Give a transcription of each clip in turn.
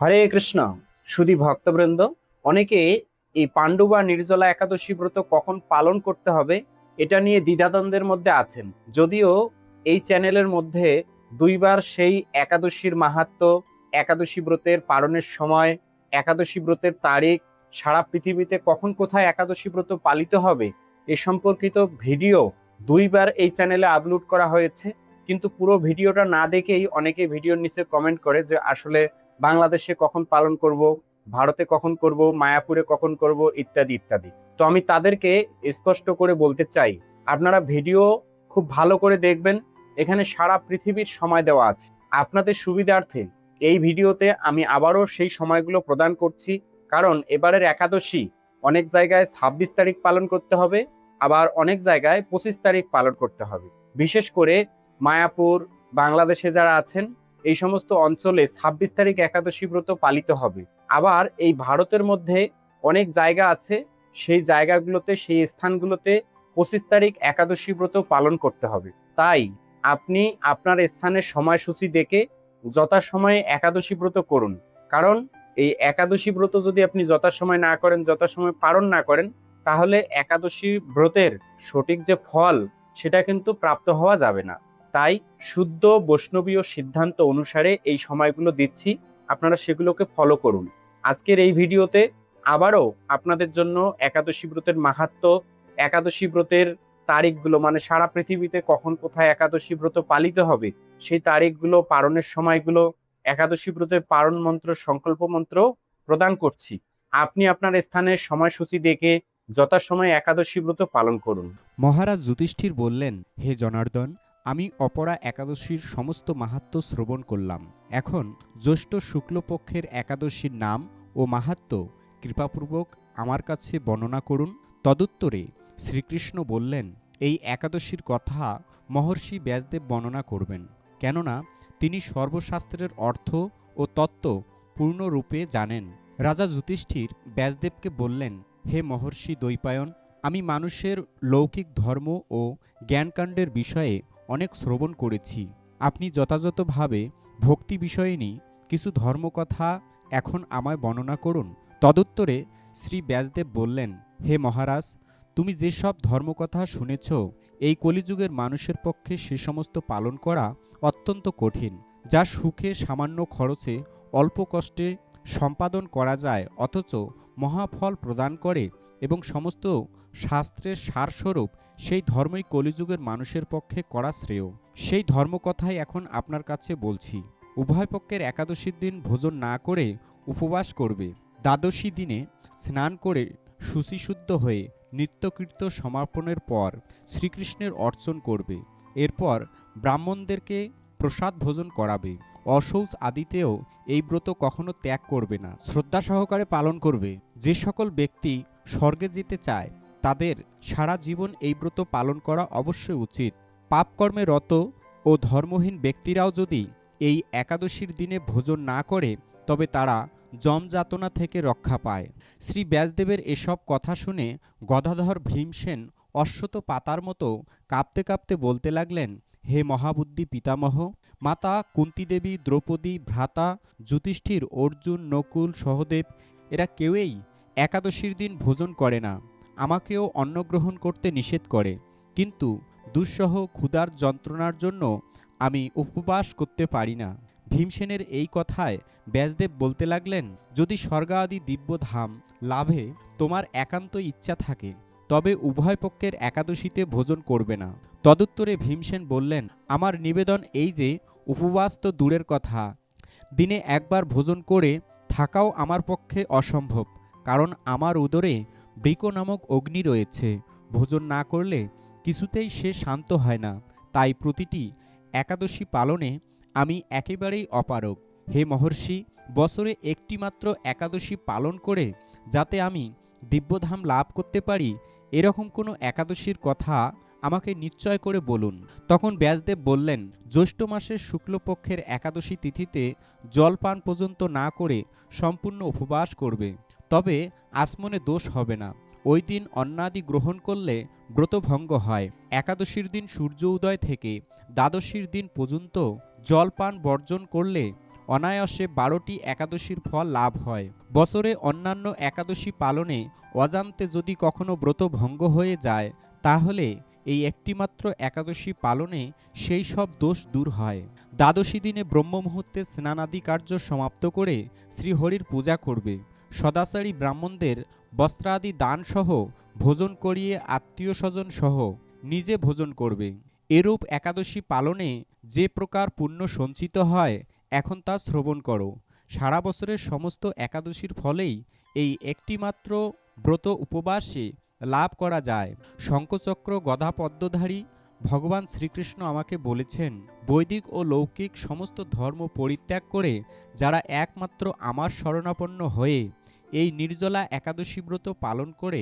হরে কৃষ্ণ। সুধী ভক্তবৃন্দ, অনেকে এই পাণ্ডু বা নির্জলা একাদশী ব্রত কখন পালন করতে হবে এটা নিয়ে দ্বিধাদ্বন্দ্বের মধ্যে আছেন। যদিও এই চ্যানেলের মধ্যে দুইবার সেই একাদশীর মাহাত্ম্য, একাদশী ব্রতের পালনের সময়, একাদশী ব্রতের তারিখ, সারা পৃথিবীতে কখন কোথায় একাদশী ব্রত পালিত হবে এ সম্পর্কিত ভিডিও দুইবার এই চ্যানেলে আপলোড করা হয়েছে। কিন্তু পুরো ভিডিওটা না দেখেই অনেকে ভিডিওর নিচে কমেন্ট করে যে আসলে বাংলাদেশে কখন পালন করব, ভারতে কখন করব, মায়াপুরে কখন করব, ইত্যাদি ইত্যাদি। তো আমি তাদেরকে স্পষ্ট করে বলতে চাই, আপনারা ভিডিও খুব ভালো করে দেখবেন। এখানে সারা পৃথিবীর সময় দেওয়া আছে। আপনাদের সুবিধার্থে এই ভিডিওতে আমি আবারও সেই সময়গুলো প্রদান করছি। কারণ এবারের একাদশী অনেক জায়গায় 26 তারিখ পালন করতে হবে, আবার অনেক জায়গায় 25 তারিখ পালন করতে হবে। বিশেষ করে মায়াপুর, বাংলাদেশে যারা আছেন এই সমস্ত অঞ্চলে 26 তারিখ একাদশী ব্রত পালিত হবে। আবার এই ভারতের মধ্যে অনেক জায়গা আছে, সেই জায়গাগুলোতে, সেই স্থানগুলোতে 25 তারিখ একাদশী ব্রত পালন করতে হবে। তাই আপনি আপনার স্থানের সময়সূচি দেখে যথাসময়ে একাদশী ব্রত করুন। কারণ এই একাদশী ব্রত যদি আপনি যথাসময় না করেন, যথাসময় পালন না করেন, তাহলে একাদশী ব্রতের সঠিক যে ফল সেটা কিন্তু প্রাপ্ত হওয়া যাবে না। তাই শুদ্ধ বৈষ্ণবীয় সিদ্ধান্ত অনুসারে এই সময়গুলো দিচ্ছি, আপনারা সেগুলোকে ফলো করুন। আজকের এই ভিডিওতে আবারও আপনাদের জন্য একাদশী ব্রতের মাহাত্ম্য, একাদশী ব্রতের তারিখগুলো, মানে সারা পৃথিবীতে কখন কোথায় একাদশী ব্রত পালিত হবে সেই তারিখগুলো, পালনের সময়গুলো, একাদশী ব্রতের পালন মন্ত্র, সংকল্প মন্ত্র প্রদান করছি। আপনি আপনার স্থানের সময়সূচি দেখে যথাসময়ে একাদশী ব্রত পালন করুন। মহারাজ যুধিষ্ঠির বললেন, হে জনার্দন, আমি অপরা একাদশীর সমস্ত মাহাত্ম্য শ্রবণ করলাম। এখন জ্যৈষ্ঠ শুক্লপক্ষের একাদশীর নাম ও মাহাত্ম্য কৃপাপূর্বক আমার কাছে বর্ণনা করুন। তদুত্তরে শ্রীকৃষ্ণ বললেন, এই একাদশীর কথা মহর্ষি ব্যাসদেব বর্ণনা করবেন, কেননা তিনি সর্বশাস্ত্রের অর্থ ও তত্ত্ব পূর্ণরূপে জানেন। রাজা যুধিষ্ঠির ব্যাসদেবকে বললেন, হে মহর্ষি দ্বৈপায়ন, আমি মানুষের লৌকিক ধর্ম ও জ্ঞানকাণ্ডের বিষয়ে অনেক শ্রবণ করেছি। আপনি যথাযথভাবে ভক্তি বিষয়িনী কিছু ধর্মকথা এখন আমায় বর্ণনা করুন। তদুত্তরে শ্রী ব্যাসদেব বললেন, হে মহারাজ, তুমি যেসব ধর্মকথা শুনেছ, এই কলিযুগের মানুষের পক্ষে সে সমস্ত পালন করা অত্যন্ত কঠিন, যা সুখে সামান্য খরচে অল্প কষ্টে সম্পাদন করা যায়, অথচ মহাফল প্রদান করে এবং সমস্ত শাস্ত্রের সারস্বরূপ, সেই ধর্মই কলিযুগের মানুষের পক্ষে করা শ্রেয়। সেই ধর্মকথাই এখন আপনার কাছে বলছি। উভয় পক্ষের একাদশীর দিন ভোজন না করে উপবাস করবে। দ্বাদশী দিনে স্নান করে শুচিশুদ্ধ হয়ে নিত্যকৃত্য সমাপনের পর শ্রীকৃষ্ণের অর্চন করবে। এরপর ব্রাহ্মণদেরকে প্রসাদ ভোজন করাবে। অশৌচ আদিতেও এই ব্রত কখনো ত্যাগ করবে না, শ্রদ্ধা সহকারে পালন করবে। যে সকল ব্যক্তি স্বর্গে যেতে চায় তাদের সারা জীবন এই ব্রত পালন করা অবশ্যই উচিত। পাপকর্মে রত ও ধর্মহীন ব্যক্তিরাও যদি এই একাদশীর দিনে ভোজন না করে তবে তারা যমযাতনা থেকে রক্ষা পায়। শ্রী ব্যাসদেবের এসব কথা শুনে গদাধর ভীমসেন অশ্বত পাতার মতো কাঁপতে কাঁপতে বলতে লাগলেন, হে মহাবুদ্ধি পিতামহ, মাতা কুন্তিদেবী, দ্রৌপদী, ভ্রাতা যুধিষ্ঠির, অর্জুন, নকুল, সহদেব এরা কেউই একাদশীর দিন ভোজন করে না। আমাকেও অন্ন গ্রহণ করতে নিষেধ করে, কিন্তু দুঃসহ ক্ষুধার যন্ত্রণার জন্য আমি উপবাস করতে পারি না। ভীমসেনের এই কথায় ব্যাসদেব বলতে লাগলেন, যদি স্বর্গাদি দিব্যধাম লাভে তোমার একান্ত ইচ্ছা থাকে তবে উভয় পক্ষের একাদশীতে ভোজন করবে না। তদুত্তরে ভীমসেন বললেন, আমার নিবেদন এই যে, উপবাস তো দূরের কথা, দিনে একবার ভোজন করে থাকাও আমার পক্ষে অসম্ভব, কারণ আমার উদরে বৃক নামক অগ্নি রয়েছে। ভোজন না করলে কিছুতেই সে শান্ত হয় না। তাই প্রতিটি একাদশী পালনে আমি একেবারেই অপারগ। হে মহর্ষি, বছরে একটিমাত্র একাদশী পালন করে যাতে আমি দিব্যধাম লাভ করতে পারি, এরকম কোনো একাদশীর কথা আমাকে নিশ্চয় করে বলুন। তখন ব্যাসদেব বললেন, জ্যৈষ্ঠ মাসের শুক্লপক্ষের একাদশী তিথিতে জলপান পর্যন্ত না করে সম্পূর্ণ উপবাস করবে, তবে আসমনে দোষ হবে না। ওই দিন অন্নাদি গ্রহণ করলে ব্রতভঙ্গ হয়। একাদশীর দিন সূর্য উদয় থেকে দ্বাদশীর দিন পর্যন্ত জলপান বর্জন করলে অনায়াসে 12টি একাদশীর ফল লাভ হয়। বছরে অন্যান্য একাদশী পালনে অজান্তে যদি কখনো ব্রত ভঙ্গ হয়ে যায়, তাহলে এই একটিমাত্র একাদশী পালনে সেই সব দোষ দূর হয়। দ্বাদশী দিনে ব্রহ্ম মুহূর্তে স্নানাদি কার্য সমাপ্ত করে শ্রীহরির পূজা করবে। সদাচারী ব্রাহ্মণদের বস্ত্রাদি দানসহ ভোজন করিয়ে আত্মীয় স্বজন সহ নিজে ভোজন করবে। এরূপ একাদশী পালনে যে প্রকার পুণ্য সঞ্চিত হয়, এখন তা শ্রবণ করো। সারা বছরের সমস্ত একাদশীর ফলেই এই একটিমাত্র ব্রত উপবাসে লাভ করা যায়। শঙ্খচক্র গদা পদ্মধারী ভগবান শ্রীকৃষ্ণ আমাকে বলেছেন, বৈদিক ও লৌকিক সমস্ত ধর্ম পরিত্যাগ করে যারা একমাত্র আমার শরণাপন্ন হয়ে এই নির্জলা একাদশী ব্রত পালন করে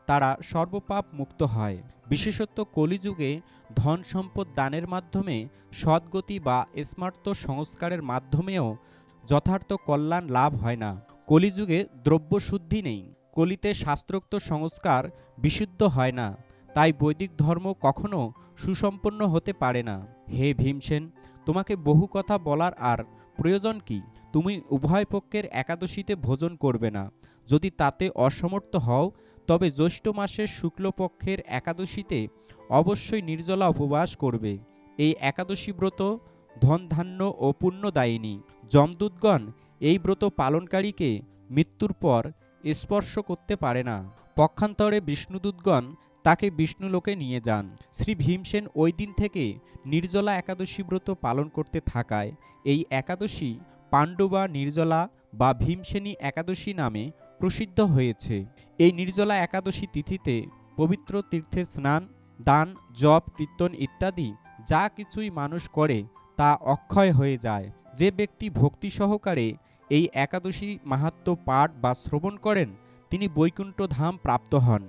তারা সর্বপাপ মুক্ত হয়। বিশেষত কলিযুগে ধন সম্পদ দানের মাধ্যমে সদ্গতি বা স্মার্ত সংস্কারের মাধ্যমেও যথার্থ কল্যাণ লাভ হয় না। কলিযুগে দ্রব্যশুদ্ধি নেই, কলিতে শাস্ত্রোক্ত সংস্কার বিশুদ্ধ হয় না, তাই বৈদিক ধর্ম কখনো সুসম্পন্ন হতে পারে না। হে ভীমসেন, তোমাকে বহু কথা বলার আর প্রয়োজন কি? তুমি উভয় পক্ষের একাদশীতে ভোজন করবে না। যদি তাতে অসমর্থ হও, তবে জ্যৈষ্ঠ মাসের শুক্লপক্ষের একাদশীতে অবশ্যই নির্জলা উপবাস করবে। এই একাদশী ব্রত ধন ধান্য ও পুণ্যদায়িনী। যমদূতগণ এই ব্রত পালনকারীকে মৃত্যুর পর স্পর্শ করতে পারে না। পক্ষান্তরে বিষ্ণুদূতগণ তাকে বিষ্ণুলোকে নিয়ে যান। শ্রী ভীমসেন ওই দিন থেকে নির্জলা একাদশী ব্রত পালন করতে থাকায় এই একাদশী পাণ্ডবা নির্জলা বা ভীমসেনী একাদশী নামে প্রসিদ্ধ হয়েছে। এই নির্জলা একাদশী তিথিতে পবিত্র তীর্থে স্নান, দান, জপ, কীর্তন ইত্যাদি যা কিছুই মানুষ করে তা অক্ষয় হয়ে যায়। যে ব্যক্তি ভক্তি সহকারে এই একাদশী মাহাত্ম্য পাঠ বা শ্রবণ করেন, তিনি বৈকুণ্ঠ ধাম প্রাপ্ত হন।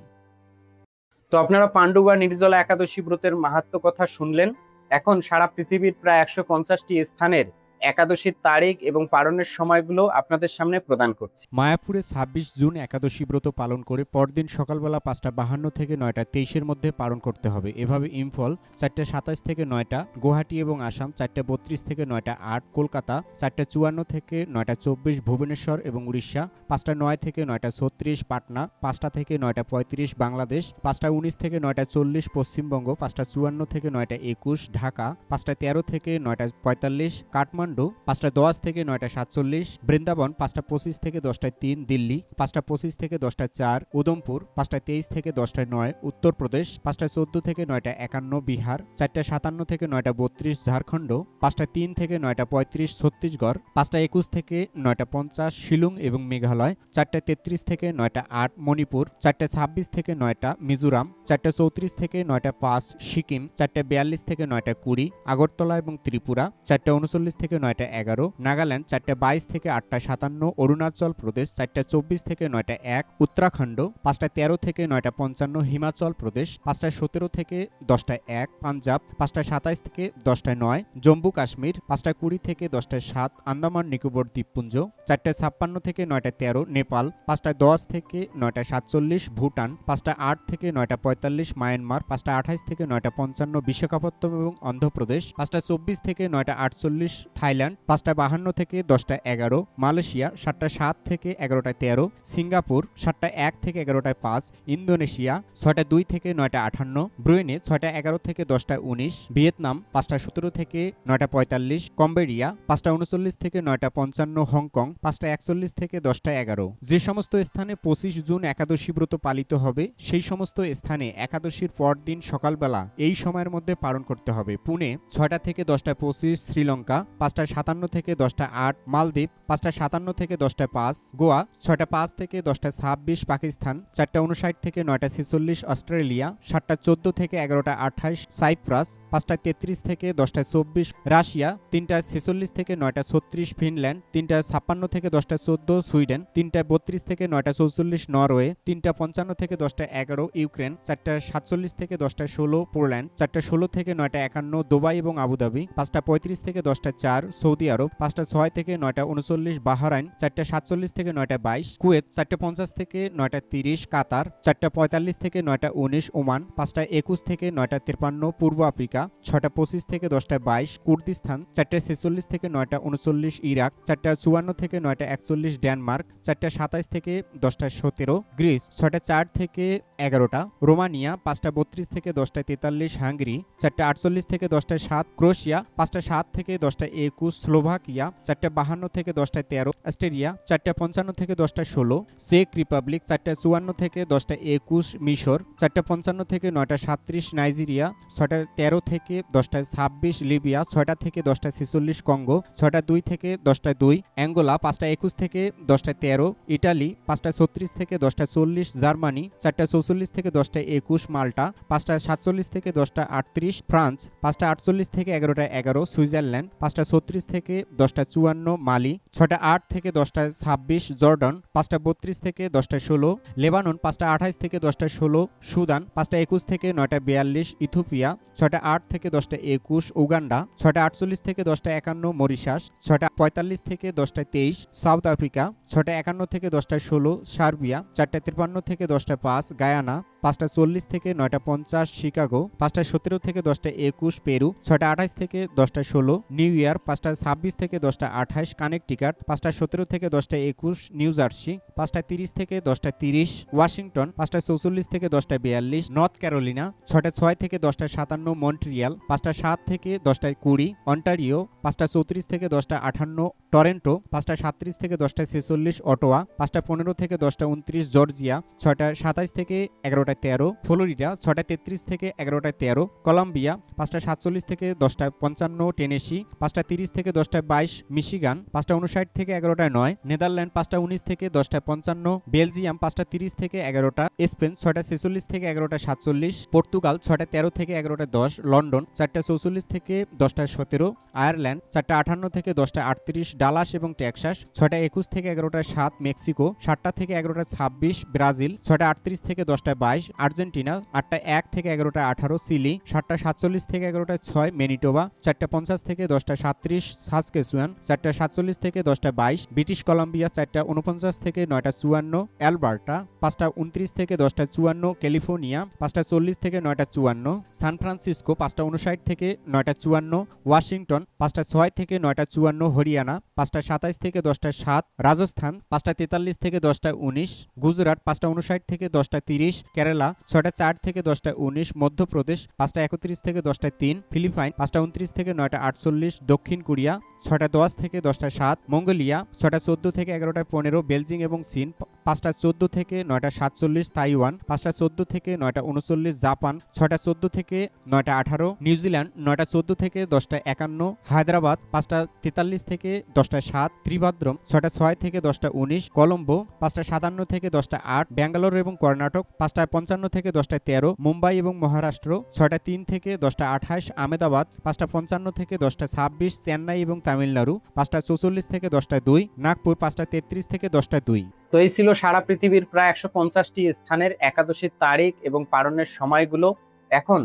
তো আপনারা পাণ্ডবা নির্জলা একাদশী ব্রতের মাহাত্ম্য কথা শুনলেন। এখন সারা পৃথিবীর প্রায় 150টি স্থানের একাদশীর তারিখ এবং পালনের সময়গুলো আপনাদের সামনে প্রদান করছি। মায়াপুরে 26 জুন একাদশী ব্রত পালন করে পরদিন সকালবেলা 5:52 থেকে 9:23 মধ্যে পালন করতে হবে। এভাবে ইম্ফল 4:27 থেকে 9টা, গুয়াহাটি এবং আসাম 4:32 থেকে 9:08, কলকাতা 4:54 থেকে 9:24, ভুবনেশ্বর এবং উড়িষ্যা 5:09 থেকে 9:36, পাটনা 5টা থেকে 9:35, বাংলাদেশ 5:19 থেকে 9:40, পশ্চিমবঙ্গ 5:54 থেকে 9:21, ঢাকা 5:13 থেকে 9:45, কাঠমান্ডু 5:10 থেকে 9:47, বৃন্দাবন 5:25 থেকে 10:03, দিল্লি 5:25 থেকে 10:04, উদমপুর 5:23 থেকে 10:09, উত্তরপ্রদেশ 5:14 থেকে 9:51, বিহার 4:57 থেকে 9:32, ঝাড়খণ্ড 5:03 থেকে 9:35, ছত্তিশগড় 5:21 থেকে 9:50, শিলং এবং মেঘালয় 4:33 থেকে 9:08, মণিপুর 4:26 থেকে 9টা, মিজোরাম 4:34 থেকে 9:05, সিকিম 4:42 থেকে 9:20, আগরতলা এবং ত্রিপুরা 4:39 থেকে 9:11, নাগাল্যান্ড 4:22 থেকে 8:57, অরুণাচল প্রদেশ 4:24 থেকে 9:01, উত্তরাখণ্ড 5:13 থেকে 9:55, হিমাচল প্রদেশ 5:17 থেকে 10:01, পাঞ্জাব 5:27 থেকে 10:09, জম্মু কাশ্মীর 5:20 থেকে 10:07, আন্দামান নিকোবর দ্বীপপুঞ্জ 4:56 থেকে 9:13, নেপাল 5:10 থেকে 9:47, ভুটান 5:08 থেকে 9:45, মায়ানমার 5:28 থেকে 9:55, বিশাখাপত্তনম এবং অন্ধ্রপ্রদেশ 5:24 থেকে 9:48, থাইল্যান্ড 5:52 থেকে 10:11, মালয়েশিয়া 7:07 থেকে 11:13, সিঙ্গাপুর 7:01 থেকে 11:05, ইন্দোনেশিয়া 6:02 থেকে 9:58, ব্রুনেই 6:11 থেকে 10:19, ভিয়েতনাম 5:17 থেকে 9:45, কম্বোডিয়া 5:39 থেকে 9:55, হংকং 5:41 থেকে 10:11। যে সমস্ত স্থানে 25 জুন একাদশী ব্রত পালিত হবে, সেই সমস্ত স্থানে একাদশীর পরদিন সকালবেলা এই সময়ের মধ্যে পালন করতে হবে। পুনে 6টা থেকে 10:25, শ্রীলঙ্কা 5:57 থেকে 10:08, মালদ্বীপ 5:57 থেকে 10:05, গোয়া 6:05 থেকে 10:26, পাকিস্তান 4:59 থেকে 9:46, অস্ট্রেলিয়া 7:14 থেকে 11:28, সাইপ্রাস 5:33 থেকে 10:24, রাশিয়া 3:46 থেকে 9:36, ফিনল্যান্ড 3:56 থেকে 10:14, সুইডেন 3:32 থেকে 9:44, নরওয়ে 3:55 থেকে 10:11, ইউক্রেন 4:47 থেকে 10:16, পোল্যান্ড 4:16 থেকে 9:51, দুবাই এবং আবুধাবি 5:35 থেকে 10:04, সৌদি আরব 5:06 থেকে 9:39, 45 বাহরাইন 4:47 থেকে 9:22, কুয়েত 4:50 থেকে 9:30, কাতার 4:45 থেকে 9:19, ওমান 5:21 থেকে 9:53, পূর্ব আফ্রিকা 6:25 থেকে 10:22, কুর্দিস্তান 4:46 থেকে 9:39, ইরাক 4:54 থেকে 9:41, ডেনমার্ক 4:27 থেকে 10:17, গ্রিস 6:04 থেকে 11টা, রোমানিয়া 5:32 থেকে 10:43, হাঙ্গেরি 4:48 থেকে 10:07, ক্রোয়েশিয়া 5:07 থেকে 10:21, স্লোভাকিয়া 4:52 থেকে 10:13, অস্ট্রেলিয়া 4:55 থেকে 10:16, চেক রিপাবলিক 4:54 থেকে 10:21, মিশর 4:55 থেকে 9:37, নাইজেরিয়া 6:13 থেকে 10:26, লিবিয়া 6টা থেকে 10:46, কঙ্গো 6:02 থেকে 10:02, অ্যাঙ্গোলা 5:21 থেকে 10:13, ইটালি 5:36 থেকে 10:40, জার্মানি 4:44 থেকে 10:21, মাল্টা 5:47 থেকে 10:38, ফ্রান্স 5:48 থেকে 11:11, সুইজারল্যান্ড 5:36 থেকে 10:54, মালি 6:08 থেকে 10:26, জর্ডান 5:32 থেকে 10:16, লেবানন 5:28 থেকে 10:16, সুদান 5:21 থেকে 9:42, ইথিওপিয়া 6:08 থেকে 10:21, উগান্ডা 6:48 থেকে 10:51, মরিশাস 6:45 থেকে 10:23, সাউথ আফ্রিকা 6:51 থেকে 10:16, সার্বিয়া 4:53 থেকে 10:05, গায়ানা 5:40 থেকে 9:50, শিকাগো 5:17 থেকে 10:21, পেরু 6:28 থেকে 10:16, নিউ ইয়র্ক 5:26 থেকে 10:28, কানেকটিকাট 5:17 থেকে 10:21, নিউ জার্সি 5:30 থেকে 10:30, ওয়াশিংটন 5:44 থেকে 10:42, নর্থ ক্যারোলিনা 6:06 থেকে 10:57, মন্ট্রিয়াল 5:07 থেকে 10:20, অন্টারিও 5:34 থেকে 10:58, টরেন্টো 5:37 থেকে 10:46, অটোয়া 5:15 থেকে 10:29, জর্জিয়া 6:27 থেকে 11:13, ফ্লোরিডা 6:33 থেকে 11:13, কলম্বিয়া 5:47 থেকে 10:55, টেনেসি 5:30 থেকে 10:22, মিশিগান 5:59 থেকে 11:09, নেদারল্যান্ড 5:19 থেকে 10:55, বেলজিয়াম 5:30 থেকে 11টা, স্পেন 6:46 থেকে 11:47, পর্তুগাল 6:13 থেকে 11:10, লন্ডন 4:44 থেকে 10:17, আয়ারল্যান্ড 4:58 থেকে 10:38, ডালাস এবং টেক্সাস 6:21 থেকে 11:07, মেক্সিকো 7টা থেকে 11:26, ব্রাজিল 6:38 থেকে 10:22, আর্জেন্টিনা 8:01 থেকে 11:18, চিলি 7:47 থেকে 11:06, ম্যানিটোবা 4:50 থেকে 10:37, সাসকেচুয়ান 4:47 থেকে 10:22, ব্রিটিশ কলাম্বিয়া 4:49 থেকে 9:54, অ্যালবার্টা 5:29 থেকে 10:54, ক্যালিফোর্নিয়া 5:40 থেকে 9:54, সান ফ্রান্সিসকো 5:59 থেকে 9:54, ওয়াশিংটন 5:06 থেকে 9:54, হরিয়ানা 5:27 থেকে 10:07, রাজস্থান 5:43 থেকে 10:19, গুজরাট 5:59 থেকে 10:30, কেরালা 6:04 থেকে 10:19, মধ্যপ্রদেশ 5:31 থেকে 10:03, ফিলিপাইন 5:29 থেকে 9:48, দক্ষিণ কোরিয়া 6:10 থেকে 10:07, মঙ্গোলিয়া 6:14 থেকে 11:15, বেলজিং এবং চীন 5:14 থেকে 9:47, তাইওয়ান 5:14 থেকে 9:39, জাপান 6:14 থেকে 9:18, নিউজিল্যান্ড 9:14 থেকে 10:51, হায়দ্রাবাদ 5:43 থেকে 10:07, ত্রিভাদ্রম 6:06 থেকে 10:19, কলম্বো 5:57 থেকে 10:08, ব্যাঙ্গালোর এবং কর্ণাটক 5:55 থেকে 10:13, মুম্বাই এবং মহারাষ্ট্র 6:03 থেকে 10:28, আহমেদাবাদ 5:55 থেকে 10:26, চেন্নাই এবং তামিলনাড়ু 5:44 থেকে 10:02, নাগপুর 5:33 থেকে 10:02। তো এই ছিল সারা পৃথিবীর প্রায় 150টি স্থানের একাদশীর তারিখ এবং পারণের সময়গুলো। এখন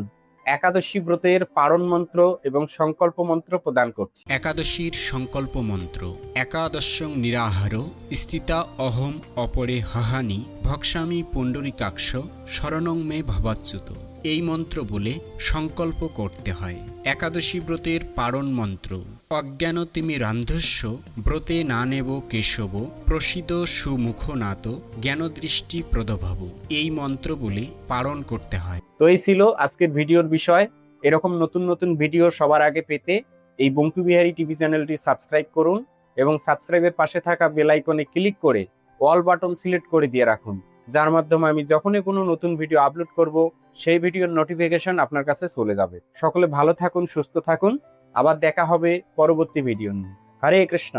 একাদশী ব্রতের পারণ মন্ত্র এবং সংকল্প মন্ত্র প্রদান করছি। একাদশীর সংকল্প মন্ত্র। একাদশং নিরাহার স্থিতা অহম অপরে হাহানি ভক্সামি পুণ্ডরিকাক্ষ শরণং মে ভবাচ্যুত। এই মন্ত্র বলে সংকল্প করতে হয়। একাদশী ব্রতের পারণ মন্ত্র। অজ্ঞান তিমি রান্ধস্য ব্রতে না নেব কেশব প্রসিদ সুমুখনাত জ্ঞানদৃষ্টি প্রদভাব। এই মন্ত্র বলে পারণ করতে হয়। তো এই ছিল আজকের ভিডিওর বিষয়। এরকম নতুন নতুন ভিডিও সবার আগে পেতে এই বঙ্কু বিহারী টিভি চ্যানেলটি সাবস্ক্রাইব করুন এবং সাবস্ক্রাইবের পাশে থাকা বেল আইকনে ক্লিক করে অল বাটন সিলেক্ট করে দিয়ে রাখুন, যার মাধ্যমে আমি যখনই কোনো নতুন ভিডিও আপলোড করব সেই ভিডিওর নোটিফিকেশন আপনার কাছে চলে যাবে। সকলে ভালো থাকুন, সুস্থ থাকুন, আবার দেখা হবে পরবর্তী ভিডিও নিয়ে। হরে কৃষ্ণ।